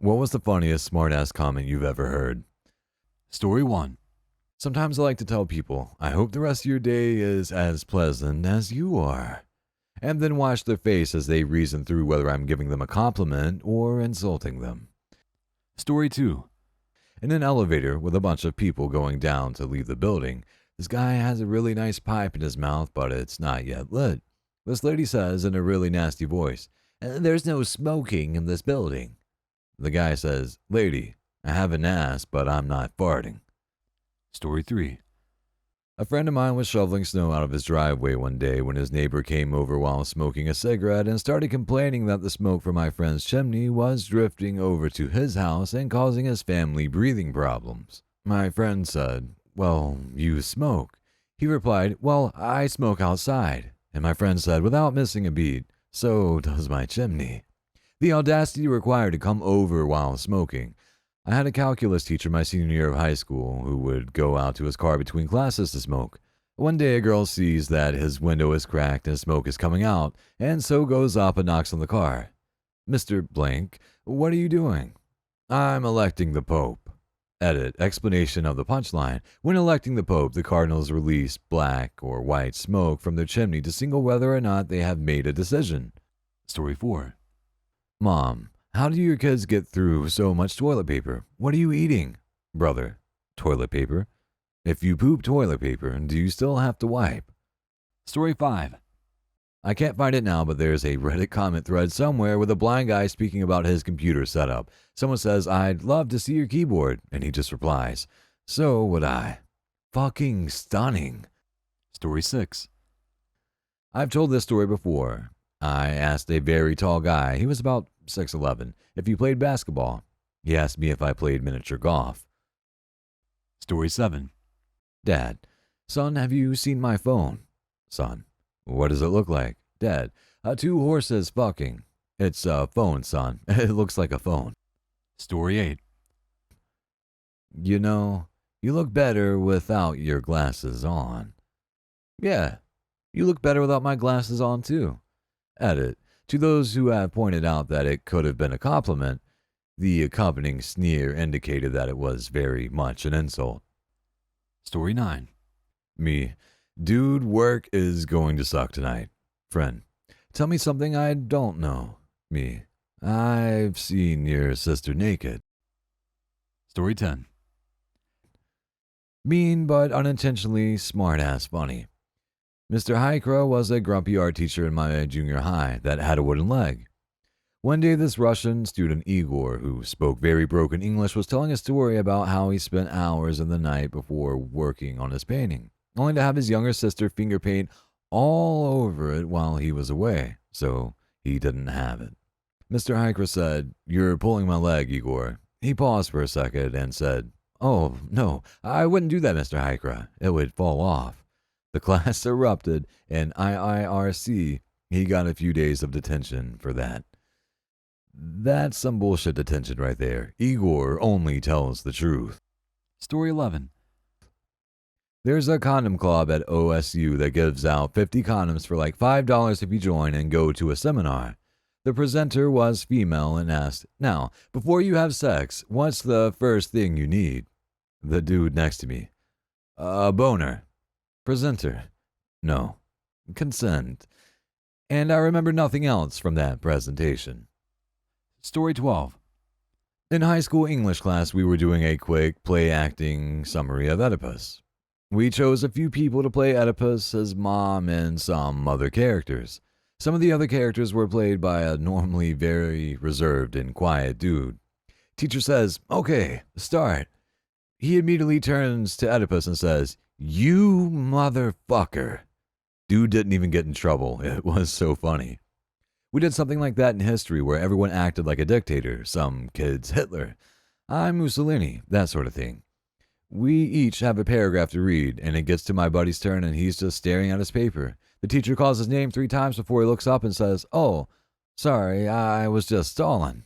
What was the funniest smartass comment you've ever heard? Story 1. Sometimes I like to tell people, I hope the rest of your day is as pleasant as you are. And then watch their face as they reason through whether I'm giving them a compliment or insulting them. Story 2. In an elevator with a bunch of people going down to leave the building, this guy has a really nice pipe in his mouth, but it's not yet lit. This lady says in a really nasty voice, "There's no smoking in this building." The guy says, "Lady, I have an ass, but I'm not farting." Story 3. A friend of mine was shoveling snow out of his driveway one day when his neighbor came over while smoking a cigarette and started complaining that the smoke from my friend's chimney was drifting over to his house and causing his family breathing problems. My friend said, "Well, you smoke." He replied, "Well, I smoke outside." And my friend said, without missing a beat, "So does my chimney." The audacity required to come over while smoking. I had a calculus teacher my senior year of high school who would go out to his car between classes to smoke. One day a girl sees that his window is cracked and smoke is coming out, and so goes up and knocks on the car. "Mr. Blank, what are you doing?" "I'm electing the Pope." Edit. Explanation of the punchline. When electing the Pope, the cardinals release black or white smoke from their chimney to signal whether or not they have made a decision. Story 4. Mom, how do your kids get through so much toilet paper? What are you eating? Brother, toilet paper. If you poop toilet paper, do you still have to wipe? Story 5. I can't find it now, but there's a Reddit comment thread somewhere with a blind guy speaking about his computer setup. Someone says, "I'd love to see your keyboard," and he just replies, "So would I." Fucking stunning. Story 6. I've told this story before. I asked a very tall guy, he was about 6'11", if he played basketball. He asked me if I played miniature golf. Story 7. Dad, son, have you seen my phone? Son, what does it look like? Dad, 2 horses fucking. It's a phone, son. It looks like a phone. Story 8. You know, you look better without your glasses on. Yeah, you look better without my glasses on too. Edit. To those who have pointed out that it could have been a compliment, the accompanying sneer indicated that it was very much an insult. Story 9. Me, dude, work is going to suck tonight. Friend, tell me something I don't know. Me, I've seen your sister naked. Story 10. Mean but unintentionally smart-ass funny. Mr. Hykra was a grumpy art teacher in my junior high that had a wooden leg. One day this Russian student Igor, who spoke very broken English, was telling a story about how he spent hours in the night before working on his painting, only to have his younger sister finger paint all over it while he was away, so he didn't have it. Mr. Hykra said, "You're pulling my leg, Igor." He paused for a second and said, "Oh, no, I wouldn't do that, Mr. Hykra. It would fall off." The class erupted, and IIRC, he got a few days of detention for that. That's some bullshit detention right there. Igor only tells the truth. Story 11. There's a condom club at OSU that gives out 50 condoms for like $5 if you join and go to a seminar. The presenter was female and asked, "Now, before you have sex, what's the first thing you need?" The dude next to me, "A boner." Presenter, "No. Consent." And I remember nothing else from that presentation. Story 12. In high school English class, we were doing a quick play-acting summary of Oedipus. We chose a few people to play Oedipus, his mom, and some other characters. Some of the other characters were played by a normally very reserved and quiet dude. Teacher says, "Okay, start." He immediately turns to Oedipus and says, "You motherfucker." Dude didn't even get in trouble. It was so funny. We did something like that in history where everyone acted like a dictator. Some kids Hitler. I'm Mussolini, that sort of thing. We each have a paragraph to read, and it gets to my buddy's turn and he's just staring at his paper. The teacher calls his name 3 times before he looks up and says, "Oh, sorry, I was just stalling."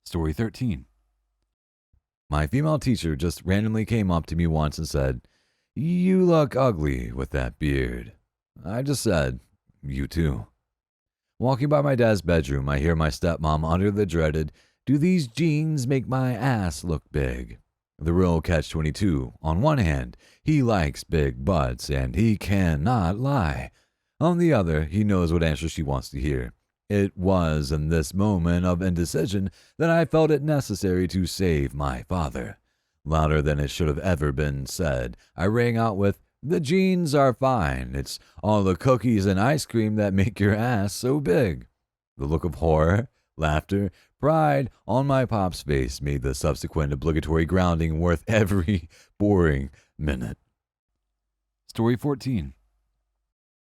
Story 13. My female teacher just randomly came up to me once and said, "You look ugly with that beard." I just said, "You too." Walking by my dad's bedroom, I hear my stepmom utter the dreaded, Do these jeans make my ass look big? The real catch-22. On one hand, he likes big butts, and he cannot lie. On the other, he knows what answer she wants to hear. It was in this moment of indecision that I felt it necessary to save my father. Louder than it should have ever been said, I rang out with, "The jeans are fine. It's all the cookies and ice cream that make your ass so big." The look of horror, laughter, pride on my pop's face made the subsequent obligatory grounding worth every boring minute. Story 14.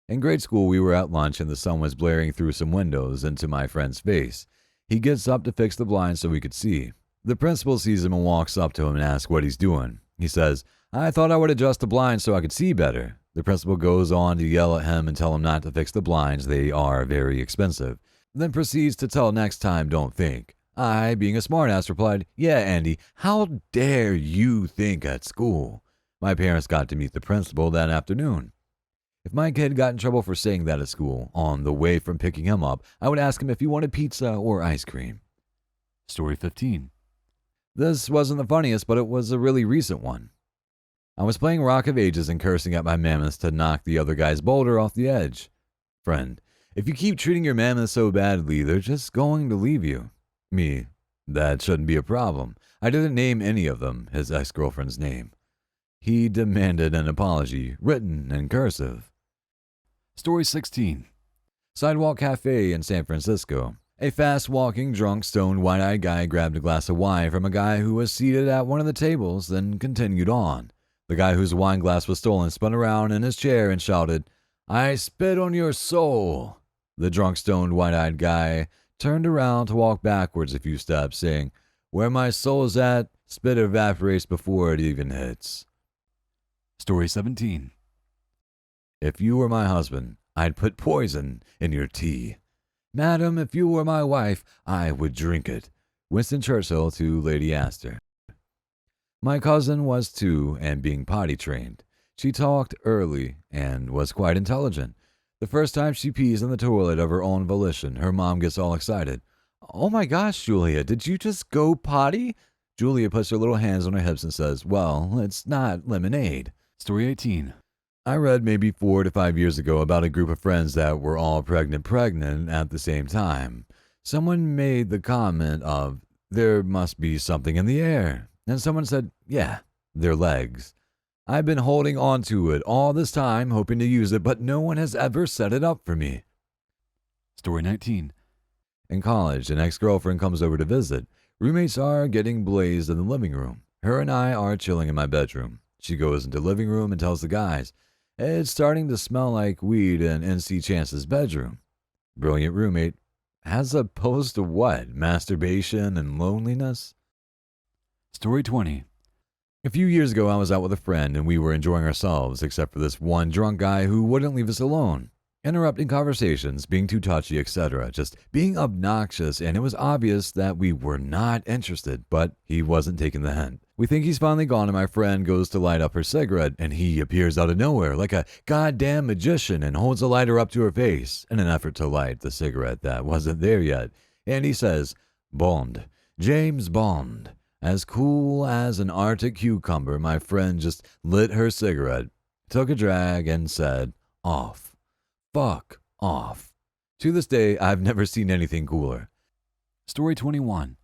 In grade school, we were at lunch and the sun was blaring through some windows into my friend's face. He gets up to fix the blinds so we could see. The principal sees him and walks up to him and asks what he's doing. He says, "I thought I would adjust the blinds so I could see better." The principal goes on to yell at him and tell him not to fix the blinds. They are very expensive. Then proceeds to tell next time don't think. I, being a smartass, replied, "Yeah, Andy, how dare you think at school?" My parents got to meet the principal that afternoon. If my kid got in trouble for saying that at school, on the way from picking him up, I would ask him if he wanted pizza or ice cream. Story 15. This wasn't the funniest, but it was a really recent one. I was playing Rock of Ages and cursing at my mammoths to knock the other guy's boulder off the edge. Friend, if you keep treating your mammoths so badly, they're just going to leave you. Me, that shouldn't be a problem. I didn't name any of them his ex-girlfriend's name. He demanded an apology, written in cursive. Story 16. Sidewalk Cafe in San Francisco. A fast-walking, drunk, stoned, white-eyed guy grabbed a glass of wine from a guy who was seated at one of the tables, then continued on. The guy whose wine glass was stolen spun around in his chair and shouted, "I spit on your soul." The drunk, stoned, white-eyed guy turned around to walk backwards a few steps, saying, "Where my soul's at, spit evaporates before it even hits." Story 17. If you were my husband, I'd put poison in your tea. Madam, if you were my wife, I would drink it. Winston Churchill to Lady Astor. My cousin was 2 and being potty trained. She talked early and was quite intelligent. The first time she pees in the toilet of her own volition, her mom gets all excited. "Oh my gosh, Julia, did you just go potty?" Julia puts her little hands on her hips and says, "Well, it's not lemonade." Story 18. I read maybe 4 to 5 years ago about a group of friends that were all pregnant at the same time. Someone made the comment of, "There must be something in the air." And someone said, "Yeah, their legs." I've been holding on to it all this time, hoping to use it, but no one has ever set it up for me. Story 19. In college, an ex-girlfriend comes over to visit. Roommates are getting blazed in the living room. Her and I are chilling in my bedroom. She goes into the living room and tells the guys, "It's starting to smell like weed in NC Chance's bedroom." Brilliant roommate. As opposed to what? Masturbation and loneliness? Story 20. A few years ago, I was out with a friend and we were enjoying ourselves, except for this one drunk guy who wouldn't leave us alone. Interrupting conversations, being too touchy, etc. Just being obnoxious, and it was obvious that we were not interested, but he wasn't taking the hint. We think he's finally gone, and my friend goes to light up her cigarette, and he appears out of nowhere like a goddamn magician and holds a lighter up to her face in an effort to light the cigarette that wasn't there yet. And he says, "Bond, James Bond." As cool as an Arctic cucumber, my friend just lit her cigarette, took a drag, and said, "Off. Fuck off." To this day, I've never seen anything cooler. Story 21.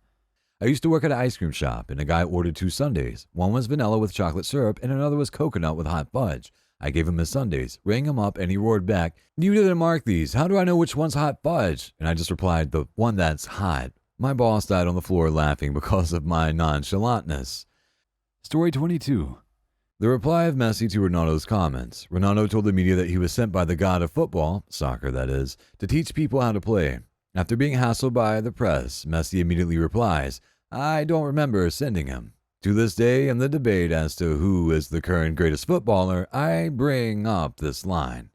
I used to work at an ice cream shop, and a guy ordered 2 sundaes. One was vanilla with chocolate syrup, and another was coconut with hot fudge. I gave him his sundaes, rang him up, and he roared back, "You didn't mark these. How do I know which one's hot fudge?" And I just replied, "The one that's hot." My boss died on the floor laughing because of my nonchalantness. Story 22. The reply of Messi to Ronaldo's comments. Ronaldo told the media that he was sent by the god of football, soccer that is, to teach people how to play. After being hassled by the press, Messi immediately replies, "I don't remember sending him." To this day, in the debate as to who is the current greatest footballer, I bring up this line.